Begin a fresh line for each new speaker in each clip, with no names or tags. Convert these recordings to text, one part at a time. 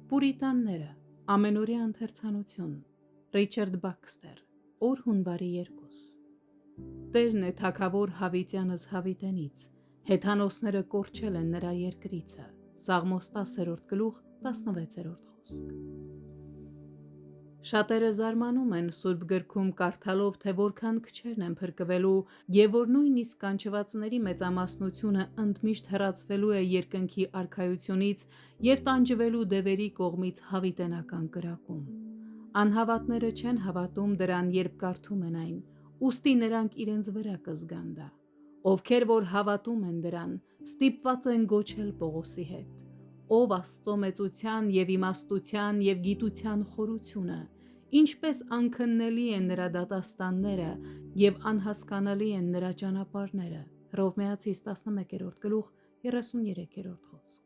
Պուրիտանները, ամենօրյա ընթերցանություն, Ռիչարդ Բաքստեր, օր հունվարի 2։ Տերն է թագավոր հավիտյանս հավիտենից, հեթանոսները կորչել են նրա երկրիցը, Սաղմոս 10-րդ գլուխ 16-րդ խոսք։ Շատերը զարմանում են Սուրբ գրքում կարդալով, թե որքան քչերն են փրկվելու և որ նույնիսկ կանչվածների մեծամասնությունը ընդմիշտ հեռացվելու է երկնքի արքայությունից և տանջվելու դևերի կողմից հավիտենական կրակում։ Անհավատները չեն հավատում դրան, երբ կարդում են այն, ուստի նրանք իրենց վրա կզգան դա։ Ովքեր որ հավատում են դրան, ստիպված են գոչել Պողոսի հետ. «Ով Աստծո մեծության և իմաստության և գիտության խորությունը, ինչպես անքննելի են նրա դատաստանները և անհասկանալի են նրա ճանապարհները» Հռովմայացիս 11-րդ գլուխ 33-րդ խոսք։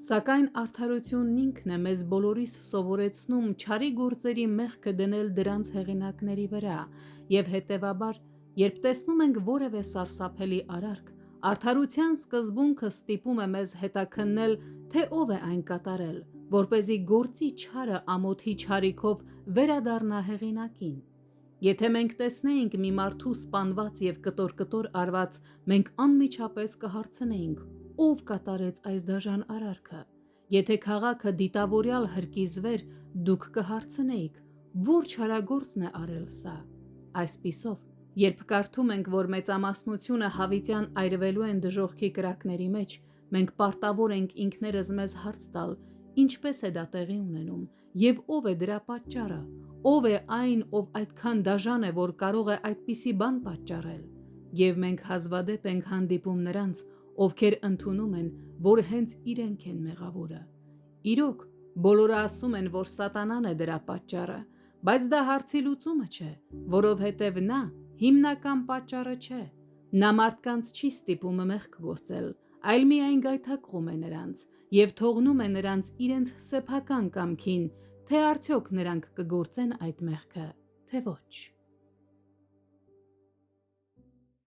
Սակայն արդարությունն ինքն է մեզ բոլորիս սովորեցնում չարի գործերի մեղքը դնել դրանց հեղինակների վրա և հետևաբար, երբ տեսնում ենք որևէ սարսափելի արարք, արդարության սկզբունքը ստիպում է մեզ հետաքննել, թե ով է այն կատարել, որպեսզի գործի չարը ամոթի չարիքով վերադառնա հեղինակին։ Եթե մենք տեսնեինք մի մարդու սպանված և կտոր արված, մենք անմիջապես կհարցնեինք. ով կատարեց այս դաժան արարքը։ Եթե քաղաքը դիտավորյալ հրկիզվեր, դուք կհարցնեիք. որ չարագործն է արել սա։ Այսպիսով, երբ կարդում ենք, որ մեծամասնությունը հավիտյան այրվելու են դժոխքի կրակների մեջ, մենք պարտավոր ենք ինքներս մեզ հարց տալ. ինչպես է դա տեղի ունենում և ով է դրա պատճառը, ով է այն, ով այդքան դաժան է, որ կարող է այդպիսի բան պատճառել։ Եվ մենք հազվադեպ ենք հանդիպում նրանց, ովքեր ընդունում են, որ հենց իրենք են մեղավորը։ Իրոք, բոլորը ասում են, որ սատանան է դրա պատճառը, բայց դա հարցի լուծումը չէ, որովհետև նա հիմնական պատճառը չէ։ Նա մարդկանց չի ստիպում մեղք գործել, այլ միայն գայթակղում է նրանց և թողնում է նրանց իրենց սեփական կամքին, թե արդյոք նրանք կգործեն այդ մեղքը, թե ոչ։